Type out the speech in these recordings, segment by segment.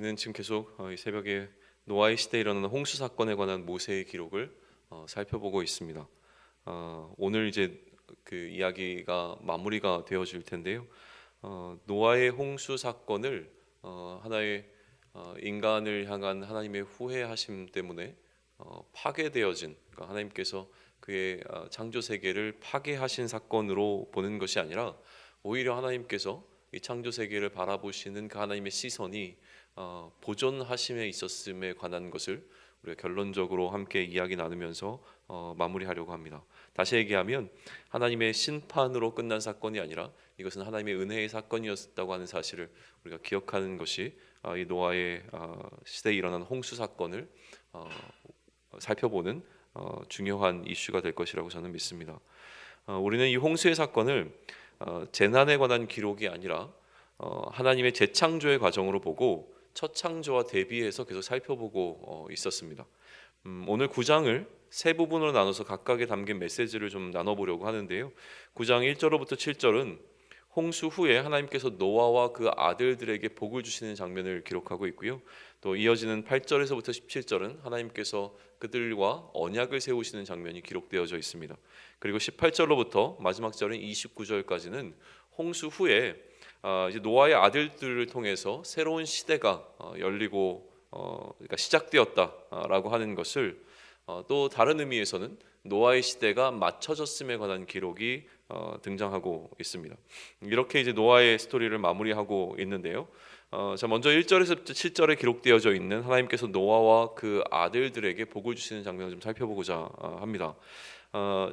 우리는 지금 계속 이 새벽에 노아의 시대에 일어나는 홍수 사건에 관한 모세의 기록을 살펴보고 있습니다. 오늘 이제 그 이야기가 마무리가 되어질 텐데요. 노아의 홍수 사건을 하나의 인간을 향한 하나님의 후회하심 때문에 파괴되어진, 그러니까 하나님께서 그의 창조 세계를 파괴하신 사건으로 보는 것이 아니라 오히려 하나님께서 이 창조 세계를 바라보시는 그 하나님의 시선이 보존하심에 있었음에 관한 것을 우리가 결론적으로 함께 이야기 나누면서 마무리하려고 합니다. 다시 얘기하면 하나님의 심판으로 끝난 사건이 아니라 이것은 하나님의 은혜의 사건이었다고 하는 사실을 우리가 기억하는 것이 이 노아의 시대에 일어난 홍수 사건을 살펴보는 중요한 이슈가 될 것이라고 저는 믿습니다. 우리는 이 홍수의 사건을 재난에 관한 기록이 아니라 하나님의 재창조의 과정으로 보고 첫 창조와 대비해서 계속 살펴보고 있었습니다. 오늘 9장을 세 부분으로 나눠서 각각에 담긴 메시지를 좀 나눠보려고 하는데요. 9장 1절로부터 7절은 홍수 후에 하나님께서 노아와 그 아들들에게 복을 주시는 장면을 기록하고 있고요. 또 이어지는 8절에서부터 17절은 하나님께서 그들과 언약을 세우시는 장면이 기록되어져 있습니다. 그리고 18절로부터 마지막 절인 29절까지는 홍수 후에 이제 노아의 아들들을 통해서 새로운 시대가 열리고 그러니까 시작되었다라고 하는 것을 또 다른 의미에서는 노아의 시대가 맞춰졌음에 관한 기록이 등장하고 있습니다. 이렇게 이제 노아의 스토리를 마무리하고 있는데요. 자, 먼저 1절에서부터 7절에 기록되어져 있는 하나님께서 노아와 그 아들들에게 복을 주시는 장면을 좀 살펴보고자 합니다.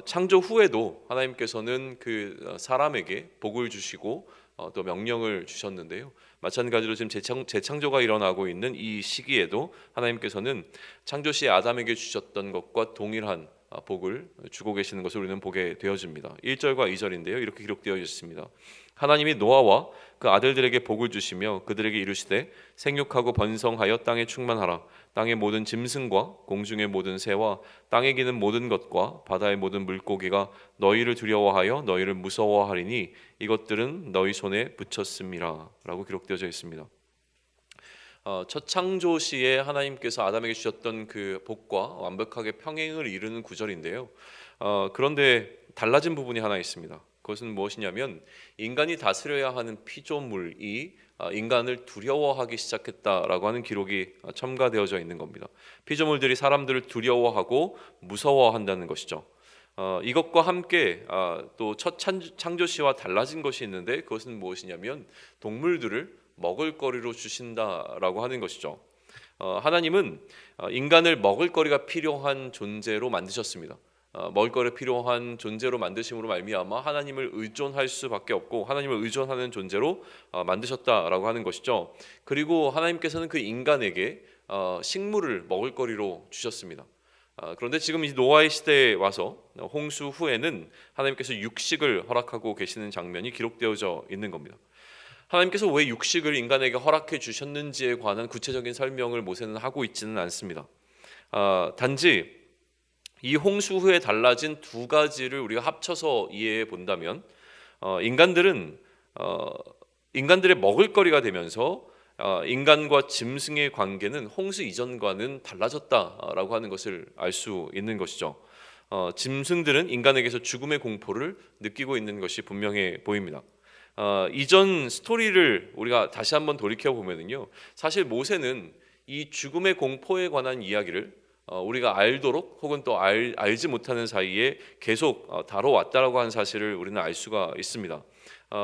창조 후에도 하나님께서는 그 사람에게 복을 주시고 또 명령을 주셨는데요. 마찬가지로 지금 재창조가 일어나고 있는 이 시기에도 하나님께서는 창조 시에 아담에게 주셨던 것과 동일한 복을 주고 계시는 것을 우리는 보게 되어집니다. 1절과 2절인데요. 이렇게 기록되어 있습니다. 하나님이 노아와 그 아들들에게 복을 주시며 그들에게 이르시되 생육하고 번성하여 땅에 충만하라. 땅의 모든 짐승과 공중의 모든 새와 땅에 기는 모든 것과 바다의 모든 물고기가 너희를 두려워하여 너희를 무서워하리니 이것들은 너희 손에 붙였음이라 라고 기록되어져 있습니다. 첫 창조 시에 하나님께서 아담에게 주셨던 그 복과 완벽하게 평행을 이루는 구절인데요. 그런데 달라진 부분이 하나 있습니다. 그것은 무엇이냐면 인간이 다스려야 하는 피조물이 인간을 두려워하기 시작했다라고 하는 기록이 첨가되어져 있는 겁니다. 피조물들이 사람들을 두려워하고 무서워한다는 것이죠. 이것과 함께 또 첫 창조 시와 달라진 것이 있는데 그것은 무엇이냐면 동물들을 먹을거리로 주신다라고 하는 것이죠. 하나님은 인간을 먹을거리가 필요한 존재로 만드셨습니다. 먹을거리 필요한 존재로 만드심으로 말미암아 하나님을 의존할 수밖에 없고 하나님을 의존하는 존재로 만드셨다라고 하는 것이죠. 그리고 하나님께서는 그 인간에게 식물을 먹을거리로 주셨습니다. 그런데 지금 이 노아의 시대에 와서 홍수 후에는 하나님께서 육식을 허락하고 계시는 장면이 기록되어져 있는 겁니다. 하나님께서 왜 육식을 인간에게 허락해 주셨는지에 관한 구체적인 설명을 모세는 하고 있지는 않습니다. 단지 이 홍수 후에 달라진 두 가지를 우리가 합쳐서 이해해 본다면 인간들의 먹을거리가 되면서 인간과 짐승의 관계는 홍수 이전과는 달라졌다라고 하는 것을 알 수 있는 것이죠. 짐승들은 인간에게서 죽음의 공포를 느끼고 있는 것이 분명해 보입니다. 이전 스토리를 우리가 다시 한번 돌이켜 보면은요, 사실 모세는 이 죽음의 공포에 관한 이야기를 우리가 알도록 혹은 또 알지 못하는 사이에 계속 다뤄왔다라고 하는 사실을 우리는 알 수가 있습니다.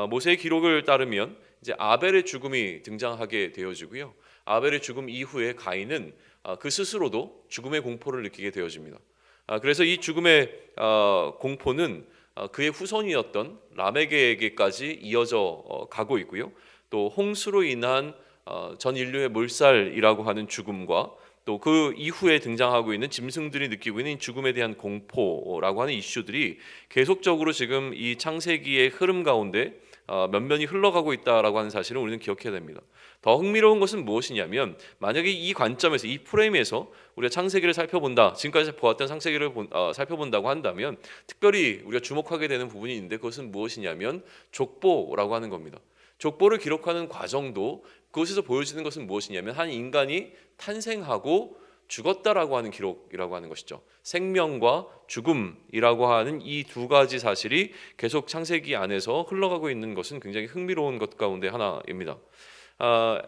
모세의 기록을 따르면 이제 아벨의 죽음이 등장하게 되어지고요. 아벨의 죽음 이후에 가인은 그 스스로도 죽음의 공포를 느끼게 되어집니다. 그래서 이 죽음의 공포는 그의 후손이었던 라멕에게까지 이어져 가고 있고요. 또 홍수로 인한 전 인류의 몰살이라고 하는 죽음과 또 그 이후에 등장하고 있는 짐승들이 느끼고 있는 죽음에 대한 공포라고 하는 이슈들이 계속적으로 지금 이 창세기의 흐름 가운데 면면이 흘러가고 있다라고 하는 사실을 우리는 기억해야 됩니다. 더 흥미로운 것은 무엇이냐면 만약에 이 관점에서 이 프레임에서 우리가 창세기를 살펴본다, 지금까지 보았던 창세기를 살펴본다고 한다면 특별히 우리가 주목하게 되는 부분이 있는데 그것은 무엇이냐면 족보라고 하는 겁니다. 족보를 기록하는 과정도 그것에서 보여지는 것은 무엇이냐면 한 인간이 탄생하고 죽었다라고 하는 기록이라고 하는 것이죠. 생명과 죽음이라고 하는 이 두 가지 사실이 계속 창세기 안에서 흘러가고 있는 것은 굉장히 흥미로운 것 가운데 하나입니다.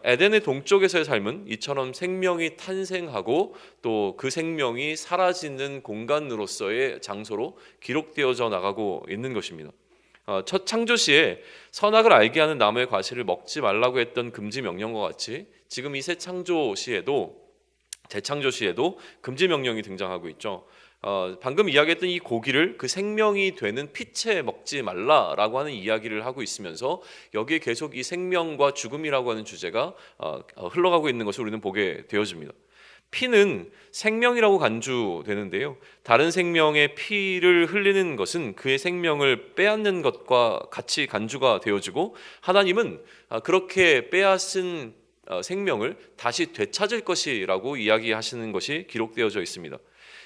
에덴의 동쪽에서의 삶은 이처럼 생명이 탄생하고 또 그 생명이 사라지는 공간으로서의 장소로 기록되어져 나가고 있는 것입니다. 첫 창조 시에 선악을 알게 하는 나무의 과실을 먹지 말라고 했던 금지 명령과 같이 지금 이 새 창조 시에도 재창조 시에도 금지 명령이 등장하고 있죠. 방금 이야기했던 이 고기를 그 생명이 되는 피채 먹지 말라라고 하는 이야기를 하고 있으면서 여기에 계속 이 생명과 죽음이라고 하는 주제가 흘러가고 있는 것을 우리는 보게 되어집니다. 피는 생명이라고 간주되는데요. 다른 생명의 피를 흘리는 것은 그의 생명을 빼앗는 것과 같이 간주가 되어지고 하나님은 그렇게 빼앗은 생명을 다시 되찾을 것이라고 이야기하시는 것이 기록되어져 있습니다.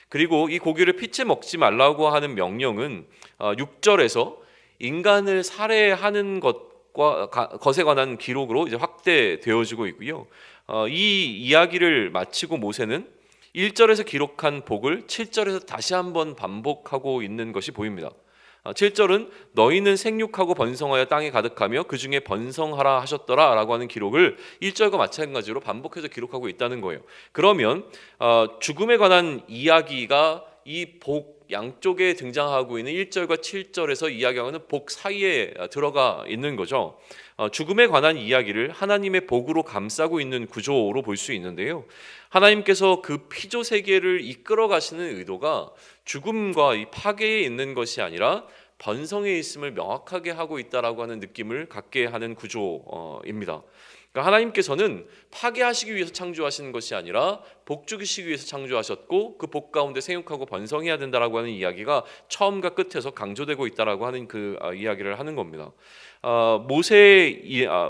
그리고 이 고기를 피채 먹지 말라고 하는 명령은 6절에서 인간을 살해하는 것에 관한 기록으로 이제 확대되어지고 있고요. 이 이야기를 마치고 모세는 1절에서 기록한 복을 7절에서 다시 한번 반복하고 있는 것이 보입니다. 7절은 너희는 생육하고 번성하여 땅에 가득하며 그 중에 번성하라 하셨더라 라고 하는 기록을 1절과 마찬가지로 반복해서 기록하고 있다는 거예요. 그러면 죽음에 관한 이야기가 이 복 양쪽에 등장하고 있는 1절과 7절에서 이야기하는 복 사이에 들어가 있는 거죠. 죽음에 관한 이야기를 하나님의 복으로 감싸고 있는 구조로 볼 수 있는데요. 하나님께서 그 피조 세계를 이끌어 가시는 의도가 죽음과 이 파괴에 있는 것이 아니라 번성에 있음을 명확하게 하고 있다라고 하는 느낌을 갖게 하는 구조입니다. 그러니까 하나님께서는 파괴하시기 위해서 창조하시는 것이 아니라 복 주시기 위해서 창조하셨고 그 복 가운데 생육하고 번성해야 된다라고 하는 이야기가 처음과 끝에서 강조되고 있다라고 하는 그 이야기를 하는 겁니다.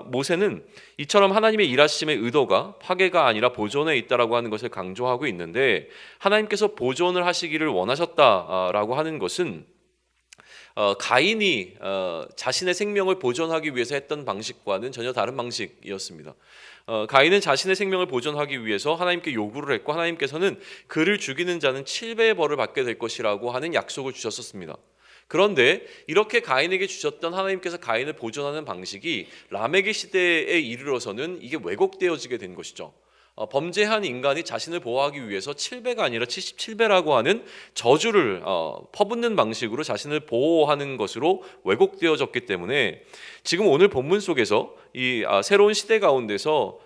모세는 이처럼 하나님의 일하심의 의도가 파괴가 아니라 보존에 있다라고 하는 것을 강조하고 있는데 하나님께서 보존을 하시기를 원하셨다라고 하는 것은 가인이 자신의 생명을 보존하기 위해서 했던 방식과는 전혀 다른 방식이었습니다. 가인은 자신의 생명을 보존하기 위해서 하나님께 요구를 했고 하나님께서는 그를 죽이는 자는 7배의 벌을 받게 될 것이라고 하는 약속을 주셨었습니다. 그런데 이렇게 가인에게 주셨던 하나님께서 가인을 보존하는 방식이 라멕의 시대에 이르러서는 이게 왜곡되어지게 된 것이죠. 범죄한 인간이 자신을 보호하기 위해서 7배가 아니라 77배라고 하는 저주를 퍼붓는 방식으로 자신을 보호하는 것으로 왜곡되어졌기 때문에 지금 오늘 본문 속에서 이 새로운 시대 가운데서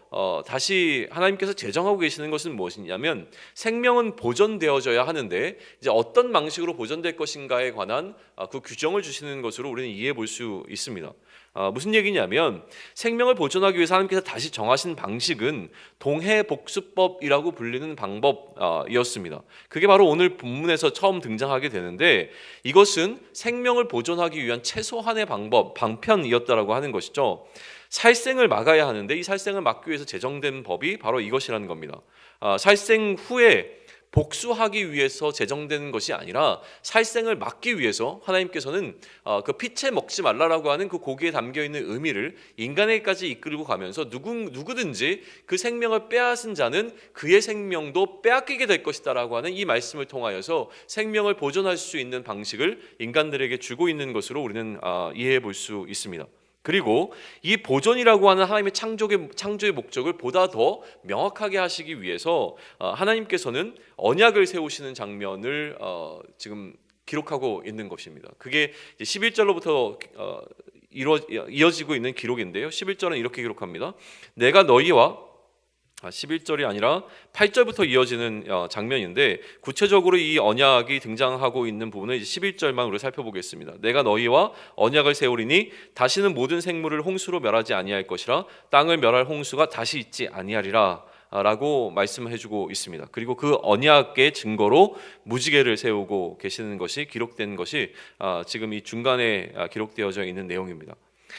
다시 하나님께서 제정하고 계시는 것은 무엇이냐면 생명은 보존되어져야 하는데 이제 어떤 방식으로 보존될 것인가에 관한 그 규정을 주시는 것으로 우리는 이해해 볼 수 있습니다. 무슨 얘기냐면 생명을 보존하기 위해서 하나님께서 다시 정하신 방식은 동해복수법이라고 불리는 방법이었습니다. 그게 바로 오늘 본문에서 처음 등장하게 되는데 이것은 생명을 보존하기 위한 최소한의 방편이었다라고 하는 것이죠. 살생을 막아야 하는데 이 살생을 막기 위해서 제정된 법이 바로 이것이라는 겁니다. 살생 후에 복수하기 위해서 제정된 것이 아니라 살생을 막기 위해서 하나님께서는 그 피채 먹지 말라라고 하는 그 고기에 담겨있는 의미를 인간에게까지 이끌고 가면서 누구든지 그 생명을 빼앗은 자는 그의 생명도 빼앗기게 될 것이다 라고 하는 이 말씀을 통하여서 생명을 보존할 수 있는 방식을 인간들에게 주고 있는 것으로 우리는 이해해 볼 수 있습니다. 그리고 이 보존이라고 하는 하나님의 창조의 목적을 보다 더 명확하게 하시기 위해서 하나님께서는 언약을 세우시는 장면을 지금 기록하고 있는 것입니다. 그게 11절로부터 이어지고 있는 기록인데요. 11절은 이렇게 기록합니다. 내가 너희와 11절이 아니라 8절부터 이어지는 장면인데 구체적으로 이 언약이 등장하고 있는 부분은 이제 11절만 우리 살펴보겠습니다. 내가 너희와 언약을 세우리니 다시는 모든 생물을 홍수로 멸하지 아니할 것이라 땅을 멸할 홍수가 다시 있지 아니하리라 라고 말씀을 해주고 있습니다. 그리고 그 언약의 증거로 무지개를 세우고 계시는 것이 기록된 것이 지금 이 중간에 기록되어져 있는 내용입니다.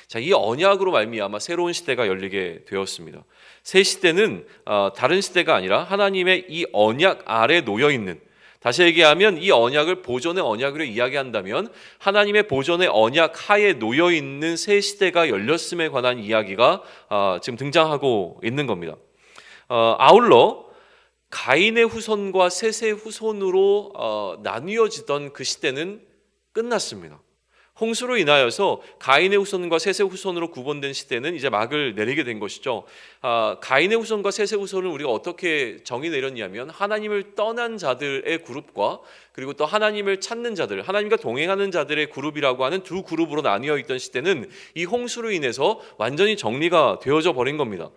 자, 이 언약으로 말미암아 새로운 시대가 열리게 되었습니다. 새 시대는 다른 시대가 아니라 하나님의 이 언약 아래 놓여 있는 다시 얘기하면 이 언약을 보존의 언약으로 이야기한다면 하나님의 보존의 언약 하에 놓여 있는 새 시대가 열렸음에 관한 이야기가 지금 등장하고 있는 겁니다. 아울러 가인의 후손과 셋의 후손으로 나뉘어지던 그 시대는 끝났습니다. 홍수로 인하여서 가인의 후손과 셋의 후손으로 구분된 시대는 이제 막을 내리게 된 것이죠. 가인의 후손과 셋의 후손을 우리가 어떻게 정의 내렸냐면 하나님을 떠난 자들의 그룹과 그리고 또 하나님을 찾는 자들, 하나님과 동행하는 자들의 그룹이라고 하는 두 그룹으로 나뉘어 있던 시대는 이 홍수로 인해서 완전히 정리가 되어져 버린 겁니다.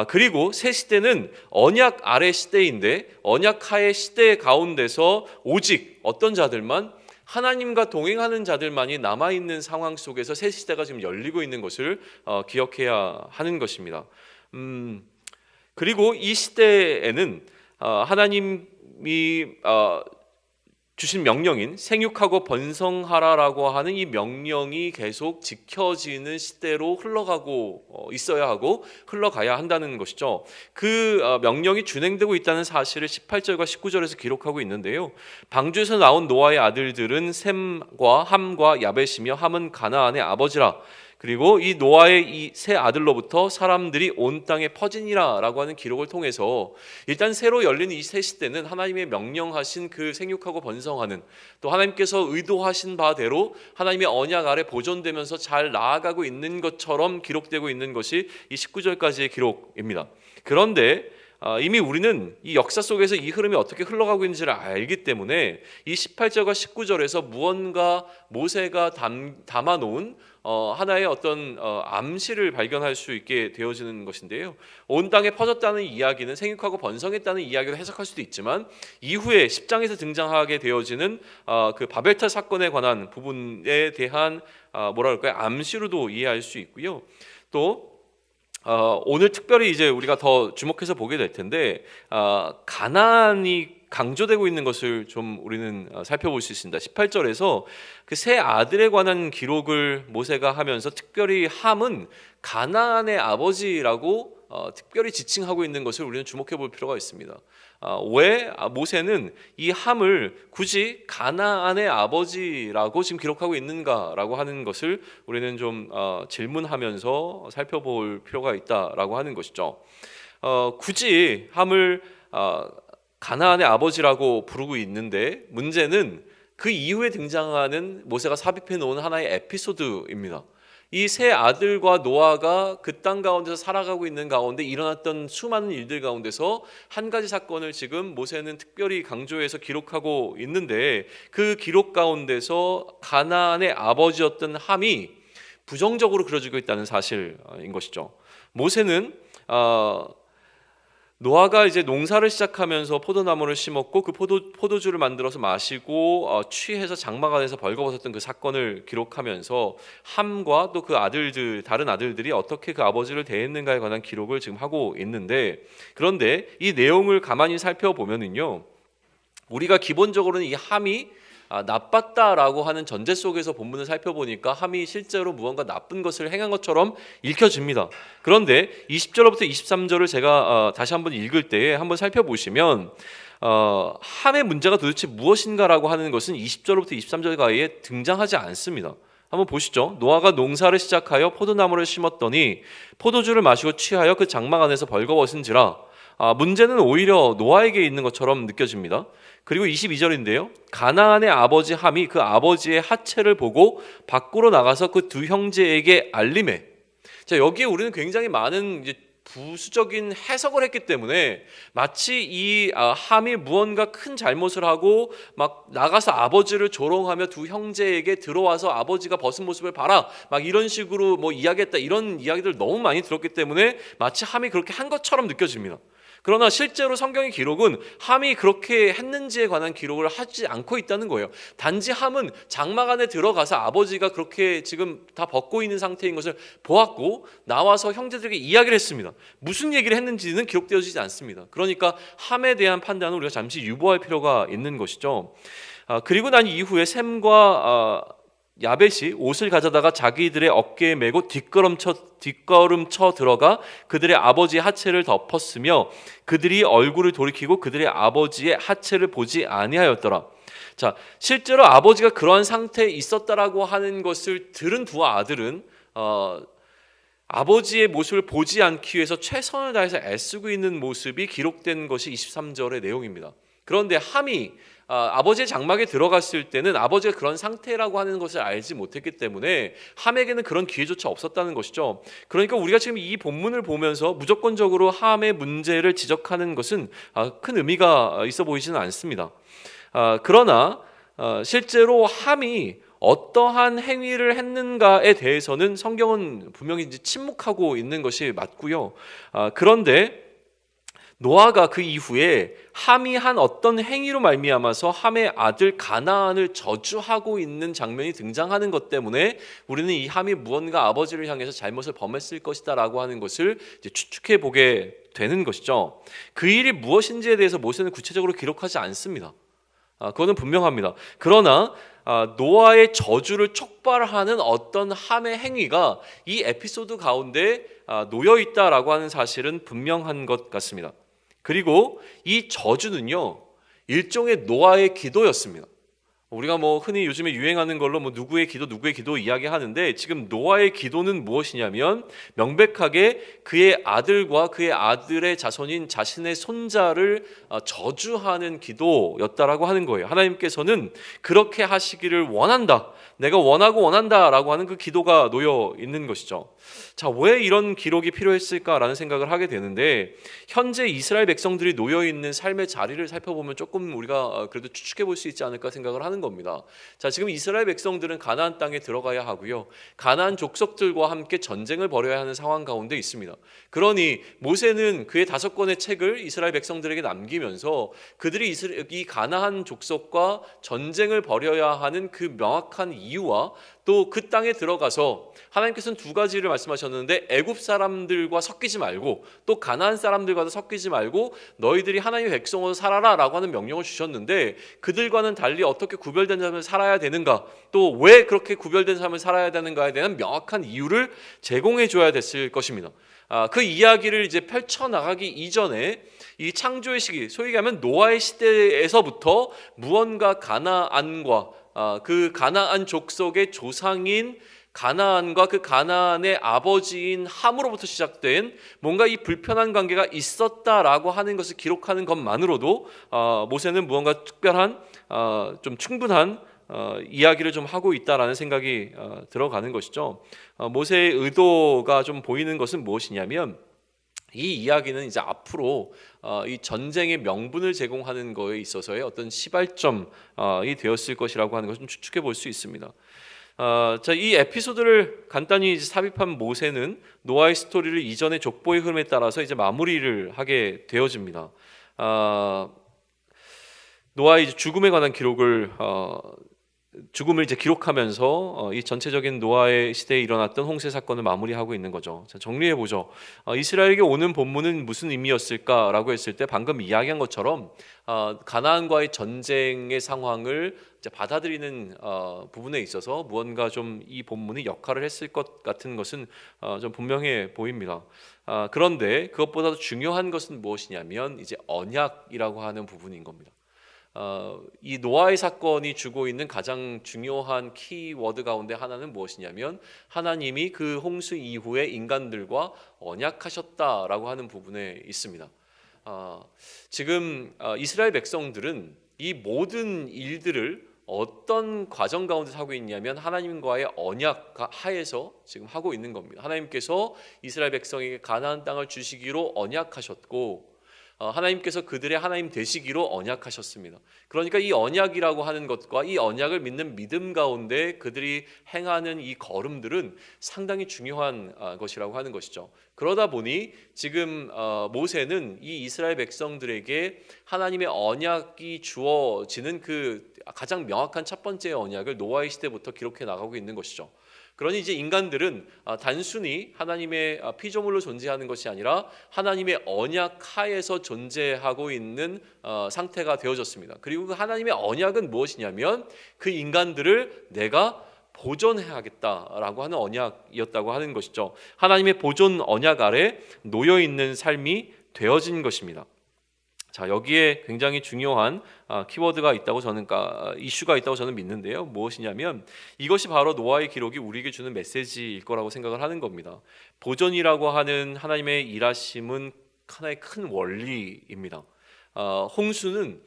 그리고 새 시대는 언약 아래 시대인데 언약 하의 시대 가운데서 오직 어떤 자들만 하나님과 동행하는 자들만이 남아있는 상황 속에서 새 시대가 지금 열리고 있는 것을 기억해야 하는 것입니다. 그리고 이 시대에는 하나님이 주신 명령인 생육하고 번성하라라고 하는 이 명령이 계속 지켜지는 시대로 흘러가고 있어야 하고 흘러가야 한다는 것이죠. 그 명령이 준행되고 있다는 사실을 18절과 19절에서 기록하고 있는데요. 방주에서 나온 노아의 아들들은 셈과 함과 야벳이며 함은 가나안의 아버지라. 그리고 이 노아의 이 세 아들로부터 사람들이 온 땅에 퍼지니라라고 하는 기록을 통해서 일단 새로 열린 이 새 시대는 하나님의 명령하신 그 생육하고 번성하는 또 하나님께서 의도하신 바대로 하나님의 언약 아래 보존되면서 잘 나아가고 있는 것처럼 기록되고 있는 것이 이 19절까지의 기록입니다. 그런데 이미 우리는 이 역사 속에서 이 흐름이 어떻게 흘러가고 있는지를 알기 때문에 이 18절과 19절에서 무언가 모세가 담아놓은 하나의 어떤 암시를 발견할 수 있게 되어지는 것인데요. 온 땅에 퍼졌다는 이야기는 생육하고 번성했다는 이야기로 해석할 수도 있지만 이후에 10장에서 등장하게 되어지는 그 바벨탑 사건에 관한 부분에 대한 뭐라 그럴까요? 암시로도 이해할 수 있고요. 또 오늘 특별히 이제 우리가 더 주목해서 보게 될 텐데 가나안이 강조되고 있는 것을 좀 우리는 살펴볼 수 있습니다. 18절에서 그 세 아들에 관한 기록을 모세가 하면서 특별히 함은 가나안의 아버지라고 특별히 지칭하고 있는 것을 우리는 주목해 볼 필요가 있습니다. 왜 모세는 이 함을 굳이 가나안의 아버지라고 지금 기록하고 있는가라고 하는 것을 우리는 좀 질문하면서 살펴볼 필요가 있다라고 하는 것이죠. 굳이 함을 가나안의 아버지라고 부르고 있는데 문제는 그 이후에 등장하는 모세가 삽입해 놓은 하나의 에피소드입니다. 이 세 아들과 노아가 그 땅 가운데서 살아가고 있는 가운데 일어났던 수많은 일들 가운데서 한 가지 사건을 지금 모세는 특별히 강조해서 기록하고 있는데 그 기록 가운데서 가나안의 아버지였던 함이 부정적으로 그려지고 있다는 사실인 것이죠. 모세는 노아가 이제 농사를 시작하면서 포도나무를 심었고 그 포도주를 만들어서 마시고 취해서 장막 안에서 벌거벗었던 그 사건을 기록하면서 함과 또 그 아들들 다른 아들들이 어떻게 그 아버지를 대했는가에 관한 기록을 지금 하고 있는데 그런데 이 내용을 가만히 살펴보면은요 우리가 기본적으로는 이 함이 나빴다라고 하는 전제 속에서 본문을 살펴보니까 함이 실제로 무언가 나쁜 것을 행한 것처럼 읽혀집니다. 그런데 20절부터 23절을 제가 다시 한번 읽을 때에 한번 살펴보시면 함의 문제가 도대체 무엇인가라고 하는 것은 20절부터 23절가에 등장하지 않습니다. 한번 보시죠. 노아가 농사를 시작하여 포도나무를 심었더니 포도주를 마시고 취하여 그 장막 안에서 벌거벗은지라. 문제는 오히려 노아에게 있는 것처럼 느껴집니다. 그리고 22절인데요. 가나안의 아버지 함이 그 아버지의 하체를 보고 밖으로 나가서 그 두 형제에게 알림해. 자, 여기에 우리는 굉장히 많은 이제 부수적인 해석을 했기 때문에 마치 이 함이 무언가 큰 잘못을 하고 막 나가서 아버지를 조롱하며 두 형제에게 들어와서 아버지가 벗은 모습을 봐라 막 이런 식으로 뭐 이야기했다 이런 이야기들 너무 많이 들었기 때문에 마치 함이 그렇게 한 것처럼 느껴집니다. 그러나 실제로 성경의 기록은 함이 그렇게 했는지에 관한 기록을 하지 않고 있다는 거예요. 단지 함은 장막 안에 들어가서 아버지가 그렇게 지금 다 벗고 있는 상태인 것을 보았고 나와서 형제들에게 이야기를 했습니다. 무슨 얘기를 했는지는 기록되어지지 않습니다. 그러니까 함에 대한 판단은 우리가 잠시 유보할 필요가 있는 것이죠. 그리고 난 이후에 셈과 야벳이 옷을 가져다가 자기들의 어깨에 메고 뒷걸음쳐 들어가 그들의 아버지의 하체를 덮었으며 그들이 얼굴을 돌이키고 그들의 아버지의 하체를 보지 아니하였더라. 자, 실제로 아버지가 그러한 상태에 있었다라고 하는 것을 들은 두 아들은 아버지의 모습을 보지 않기 위해서 최선을 다해서 애쓰고 있는 모습이 기록된 것이 23절의 내용입니다. 그런데 함이 아버지의 장막에 들어갔을 때는 아버지가 그런 상태라고 하는 것을 알지 못했기 때문에 함에게는 그런 기회조차 없었다는 것이죠. 그러니까 우리가 지금 이 본문을 보면서 무조건적으로 함의 문제를 지적하는 것은 큰 의미가 있어 보이지는 않습니다. 그러나 실제로 함이 어떠한 행위를 했는가에 대해서는 성경은 분명히 이제 침묵하고 있는 것이 맞고요. 그런데 노아가 그 이후에 함이 한 어떤 행위로 말미암아서 함의 아들 가나안을 저주하고 있는 장면이 등장하는 것 때문에 우리는 이 함이 무언가 아버지를 향해서 잘못을 범했을 것이다라고 하는 것을 이제 추측해 보게 되는 것이죠. 그 일이 무엇인지에 대해서 모세는 구체적으로 기록하지 않습니다. 그거는 분명합니다. 그러나 노아의 저주를 촉발하는 어떤 함의 행위가 이 에피소드 가운데 놓여 있다라고 하는 사실은 분명한 것 같습니다. 그리고 이 저주는요, 일종의 노아의 기도였습니다. 우리가 흔히 요즘에 유행하는 걸로 누구의 기도 이야기하는데, 지금 노아의 기도는 무엇이냐면 명백하게 그의 아들과 그의 아들의 자손인 자신의 손자를 저주하는 기도였다라고 하는 거예요. 하나님께서는 그렇게 하시기를 원한다, 내가 원한다라고 하는 그 기도가 놓여 있는 것이죠. 자, 왜 이런 기록이 필요했을까라는 생각을 하게 되는데, 현재 이스라엘 백성들이 놓여 있는 삶의 자리를 살펴보면 조금 우리가 그래도 추측해 볼 수 있지 않을까 생각을 하는 겁니다. 자, 지금 이스라엘 백성들은 가나안 땅에 들어가야 하고요, 가나안 족속들과 함께 전쟁을 벌여야 하는 상황 가운데 있습니다. 그러니 모세는 그의 5권의 책을 이스라엘 백성들에게 남기면서 그들이 이 가나안 족속과 전쟁을 벌여야 하는 그 명확한 이유와 또 그 땅에 들어가서 하나님께서는 2가지를 말씀하셨는데, 애굽 사람들과 섞이지 말고 또 가나안 사람들과도 섞이지 말고 너희들이 하나님의 백성으로 살아라 라고 하는 명령을 주셨는데, 그들과는 달리 어떻게 구별된 삶을 살아야 되는가, 또 왜 그렇게 구별된 삶을 살아야 되는가에 대한 명확한 이유를 제공해 줘야 됐을 것입니다. 그 이야기를 이제 펼쳐나가기 이전에 이 창조의 시기, 소위 얘기하면 노아의 시대에서부터 무언가 가나안과 그 가나안 족속의 조상인 가나안과 그 가나안의 아버지인 함으로부터 시작된 뭔가 이 불편한 관계가 있었다라고 하는 것을 기록하는 것만으로도 모세는 무언가 특별한 좀 충분한 이야기를 좀 하고 있다라는 생각이 들어가는 것이죠. 모세의 의도가 좀 보이는 것은 무엇이냐면, 이 이야기는 이제 앞으로 이 전쟁의 명분을 제공하는 거에 있어서의 어떤 시발점이 되었을 것이라고 하는 것을 좀 추측해 볼 수 있습니다. 자, 이 에피소드를 간단히 이제 삽입한 모세는 노아의 스토리를 이전의 족보의 흐름에 따라서 이제 마무리를 하게 되어집니다. 노아의 죽음에 관한 죽음을 이제 기록하면서 이 전체적인 노아의 시대에 일어났던 홍세 사건을 마무리하고 있는 거죠. 자, 정리해 보죠. 이스라엘에게 오는 본문은 무슨 의미였을까라고 했을 때, 방금 이야기한 것처럼 가나안과의 전쟁의 상황을 이제 받아들이는 부분에 있어서 무언가 좀 이 본문이 역할을 했을 것 같은 것은 좀 분명해 보입니다. 그런데 그것보다도 중요한 것은 무엇이냐면 이제 언약이라고 하는 부분인 겁니다. 이 노아의 사건이 주고 있는 가장 중요한 키워드 가운데 하나는 무엇이냐면, 하나님이 그 홍수 이후에 인간들과 언약하셨다라고 하는 부분에 있습니다. 지금 이스라엘 백성들은 이 모든 일들을 어떤 과정 가운데 하고 있냐면 하나님과의 언약 하에서 지금 하고 있는 겁니다. 하나님께서 이스라엘 백성에게 가나안 땅을 주시기로 언약하셨고, 하나님께서 그들의 하나님 되시기로 언약하셨습니다. 그러니까 이 언약이라고 하는 것과 이 언약을 믿는 믿음 가운데 그들이 행하는 이 걸음들은 상당히 중요한 것이라고 하는 것이죠. 그러다 보니 지금 모세는 이 이스라엘 백성들에게 하나님의 언약이 주어지는 그 가장 명확한 첫 번째 언약을 노아의 시대부터 기록해 나가고 있는 것이죠. 그러니 이제 인간들은 단순히 하나님의 피조물로 존재하는 것이 아니라 하나님의 언약 하에서 존재하고 있는 상태가 되어졌습니다. 그리고 그 하나님의 언약은 무엇이냐면, 그 인간들을 내가 보존해야겠다라고 하는 언약이었다고 하는 것이죠. 하나님의 보존 언약 아래 놓여 있는 삶이 되어진 것입니다. 자, 여기에 굉장히 중요한 키워드가 있다고 이슈가 있다고 저는 믿는데요. 무엇이냐면 이것이 바로 노아의 기록이 우리에게 주는 메시지일 거라고 생각을 하는 겁니다. 보존이라고 하는 하나님의 일하심은 하나의 큰 원리입니다. 홍수는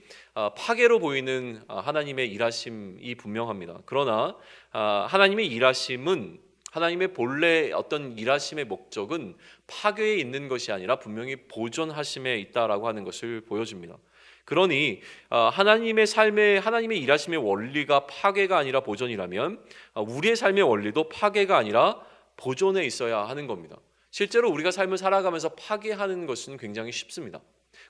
파괴로 보이는 하나님의 일하심이 분명합니다. 그러나 하나님의 일하심은, 하나님의 본래 어떤 일하심의 목적은 파괴에 있는 것이 아니라 분명히 보존하심에 있다라고 하는 것을 보여줍니다. 그러니 하나님의 삶의, 하나님의 일하심의 원리가 파괴가 아니라 보존이라면 우리의 삶의 원리도 파괴가 아니라 보존에 있어야 하는 겁니다. 실제로 우리가 삶을 살아가면서 파괴하는 것은 굉장히 쉽습니다.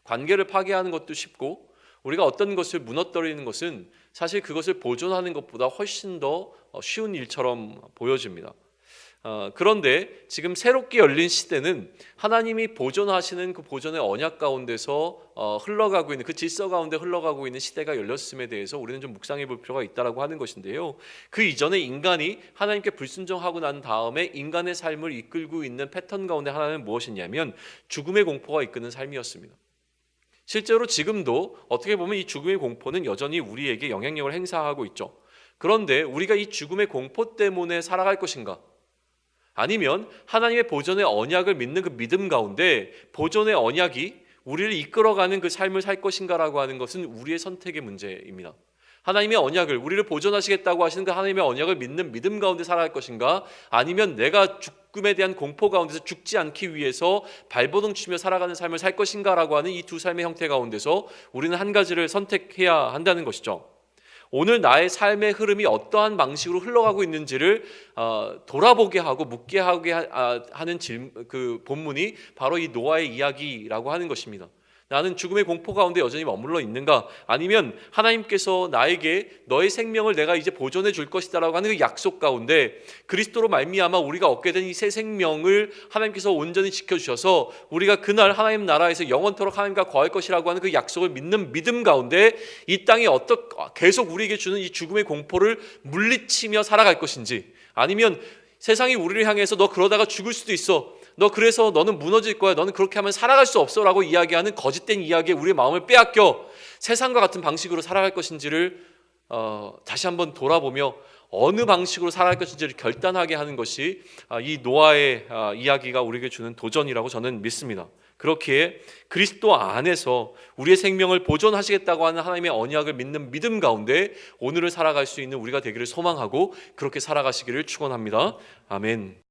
관계를 파괴하는 것도 쉽고, 우리가 어떤 것을 무너뜨리는 것은 사실 그것을 보존하는 것보다 훨씬 더 쉬운 일처럼 보여집니다. 그런데 지금 새롭게 열린 시대는 하나님이 보존하시는 그 보존의 언약 가운데서 흘러가고 있는, 그 질서 가운데 흘러가고 있는 시대가 열렸음에 대해서 우리는 좀 묵상해 볼 필요가 있다라고 하는 것인데요. 그 이전에 인간이 하나님께 불순종하고 난 다음에 인간의 삶을 이끌고 있는 패턴 가운데 하나는 무엇이냐면 죽음의 공포가 이끄는 삶이었습니다. 실제로 지금도 어떻게 보면 이 죽음의 공포는 여전히 우리에게 영향력을 행사하고 있죠. 그런데 우리가 이 죽음의 공포 때문에 살아갈 것인가? 아니면 하나님의 보존의 언약을 믿는 그 믿음 가운데 보존의 언약이 우리를 이끌어가는 그 삶을 살 것인가라고 하는 것은 우리의 선택의 문제입니다. 하나님의 언약을, 우리를 보존하시겠다고 하시는 그 하나님의 언약을 믿는 믿음 가운데 살아갈 것인가, 아니면 내가 죽음에 대한 공포 가운데서 죽지 않기 위해서 발버둥 치며 살아가는 삶을 살 것인가라고 하는 이 두 삶의 형태 가운데서 우리는 한 가지를 선택해야 한다는 것이죠. 오늘 나의 삶의 흐름이 어떠한 방식으로 흘러가고 있는지를 돌아보게 하고 묻게 하게 하는 그 본문이 바로 이 노아의 이야기라고 하는 것입니다. 나는 죽음의 공포 가운데 여전히 머물러 있는가? 아니면 하나님께서 나에게 너의 생명을 내가 이제 보존해 줄 것이다 라고 하는 그 약속 가운데 그리스도로 말미암아 우리가 얻게 된 이 새 생명을 하나님께서 온전히 지켜주셔서 우리가 그날 하나님 나라에서 영원토록 하나님과 거할 것이라고 하는 그 약속을 믿는 믿음 가운데 이 땅에 계속 우리에게 주는 이 죽음의 공포를 물리치며 살아갈 것인지, 아니면 세상이 우리를 향해서 너 그러다가 죽을 수도 있어, 너 그래서 너는 무너질 거야, 너는 그렇게 하면 살아갈 수 없어 라고 이야기하는 거짓된 이야기에 우리의 마음을 빼앗겨 세상과 같은 방식으로 살아갈 것인지를 다시 한번 돌아보며 어느 방식으로 살아갈 것인지를 결단하게 하는 것이 이 노아의 이야기가 우리에게 주는 도전이라고 저는 믿습니다. 그렇기에 그리스도 안에서 우리의 생명을 보존하시겠다고 하는 하나님의 언약을 믿는 믿음 가운데 오늘을 살아갈 수 있는 우리가 되기를 소망하고 그렇게 살아가시기를 축원합니다. 아멘.